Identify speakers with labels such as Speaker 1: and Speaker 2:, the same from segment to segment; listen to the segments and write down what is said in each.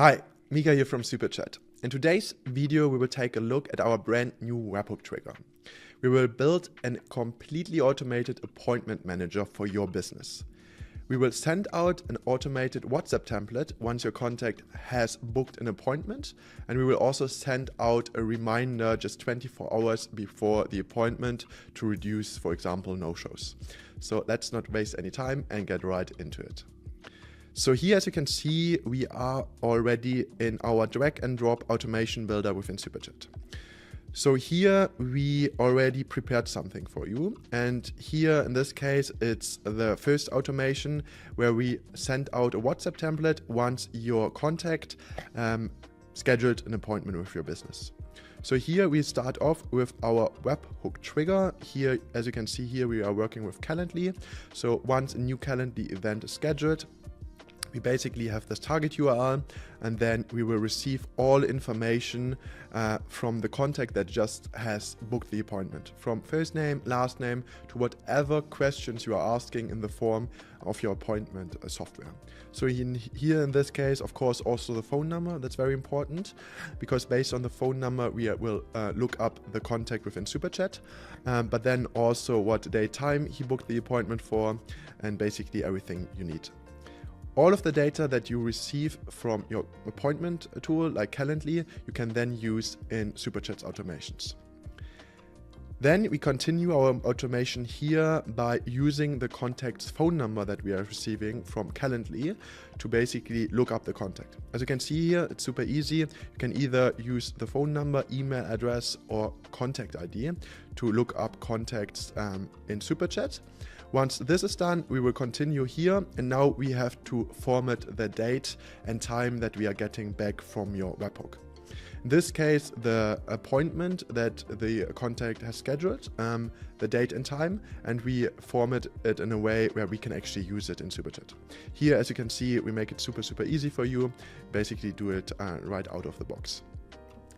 Speaker 1: Hi, Mika here from Superchat. In today's video, we will take a look at our brand new webhook trigger. We will build a completely automated appointment manager for your business. We will send out an automated WhatsApp template once your contact has booked an appointment, and we will also send out a reminder just 24 hours before the appointment to reduce, for example, no-shows. So let's not waste any time and get right into it. So here, as you can see, we are already in our drag and drop automation builder within Superchat. So here we already prepared something for you. And here in this case, it's the first automation where we send out a WhatsApp template once your contact scheduled an appointment with your business. So here we start off with our webhook trigger. Here, as you can see here, we are working with Calendly. So once a new Calendly event is scheduled, we basically have this target URL, and then we will receive all information from the contact that just has booked the appointment, from first name, last name, to whatever questions you are asking in the form of your appointment software. So here in this case, of course, also the phone number. That's very important, because based on the phone number, we will look up the contact within Superchat, but then also what date, time he booked the appointment for, and basically everything you need. All of the data that you receive from your appointment tool like Calendly, you can then use in Superchat's automations. Then we continue our automation here by using the contact's phone number that we are receiving from Calendly to basically look up the contact. As you can see here, it's super easy. You can either use the phone number, email address, or contact ID to look up contacts in Superchat. Once this is done, we will continue here, and now we have to format the date and time that we are getting back from your webhook. In this case, the appointment that the contact has scheduled, the date and time, and we format it in a way where we can actually use it in Superchat. Here, as you can see, we make it super easy for you. Basically do it right out of the box.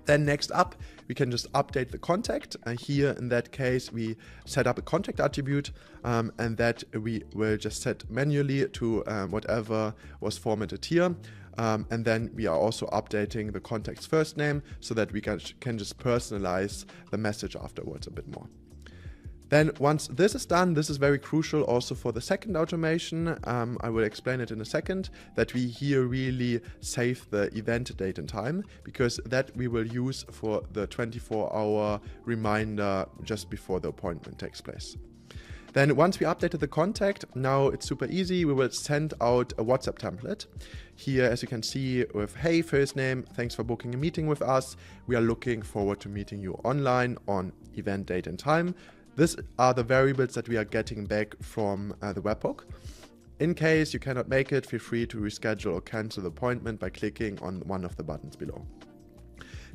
Speaker 1: Then next up, we can just update the contact. Here in that case, we set up a contact attribute, and that we will just set manually to whatever was formatted here. And then we are also updating the contact's first name so that we can just personalize the message afterwards a bit more. Then once this is done, this is very crucial also for the second automation. I will explain it in a second, that we here really save the event date and time, because that we will use for the 24-hour reminder just before the appointment takes place. Then once we updated the contact, now it's super easy. We will send out a WhatsApp template. Here, as you can see, with, hey, first name, thanks for booking a meeting with us. We are looking forward to meeting you online on event date and time. These are the variables that we are getting back from the webhook. In case you cannot make it, feel free to reschedule or cancel the appointment by clicking on one of the buttons below.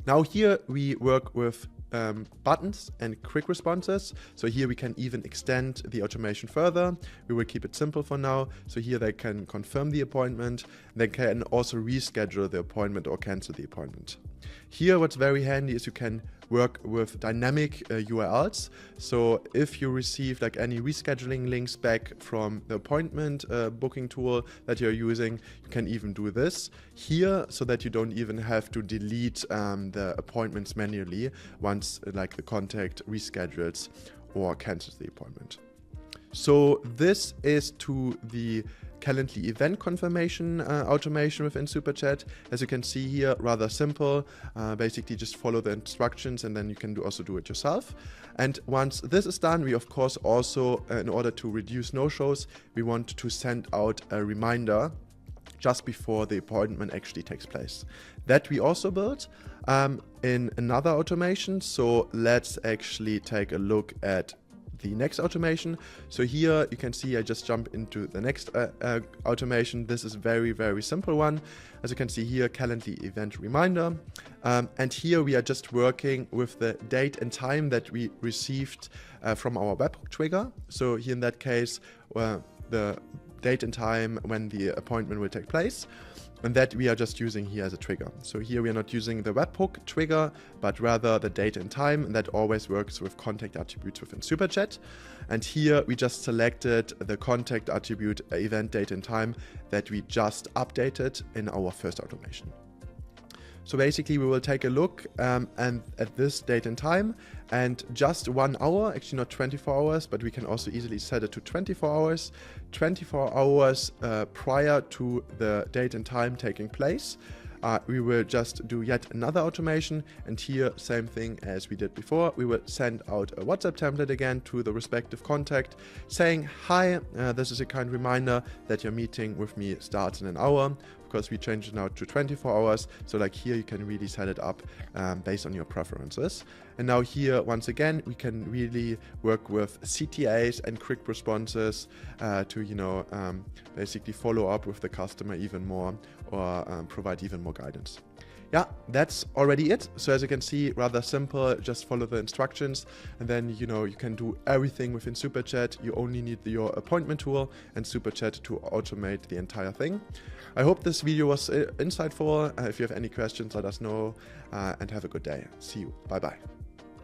Speaker 1: Now here we work with buttons and quick responses. So here we can even extend the automation further. We will keep it simple for now. So here they can confirm the appointment. They can also reschedule the appointment or cancel the appointment. Here what's very handy is you can work with dynamic URLs. So if you receive like any rescheduling links back from the appointment booking tool that you're using, you can even do this here so that you don't even have to delete the appointments manually once like the contact reschedules or cancels the appointment. So this is to the Calendly event confirmation automation within Superchat. As you can see here, rather simple. Basically just follow the instructions and then you can also do it yourself. And once this is done, we of course also, in order to reduce no-shows, we want to send out a reminder just before the appointment actually takes place. That we also built in another automation. So let's actually take a look at the next automation. So here you can see I just jump into the next automation. This is very simple one. As you can see here, Calendly event reminder. And here we are just working with the date and time that we received from our webhook trigger. So here in that case, the date and time when the appointment will take place. And that we are just using here as a trigger. So here we are not using the webhook trigger, but rather the date and time, and that always works with contact attributes within Superchat. And here we just selected the contact attribute event date and time that we just updated in our first automation. So basically we will take a look and at this date and time, and just 1 hour, actually not 24 hours, but we can also easily set it to 24 hours. 24 hours prior to the date and time taking place. We will just do yet another automation, and here same thing as we did before. We will send out a WhatsApp template again to the respective contact saying, hi, this is a kind reminder that your meeting with me starts in an hour. Of course, we changed it now to 24 hours. So like here, you can really set it up based on your preferences. And now here, once again, we can really work with CTAs and quick responses to, basically follow up with the customer even more, or provide even more guidance. Yeah, that's already it. So as you can see, rather simple, just follow the instructions, and then, you can do everything within Superchat. You only need your appointment tool and Superchat to automate the entire thing. I hope this video was insightful. If you have any questions, let us know, and have a good day. See you. Bye-bye.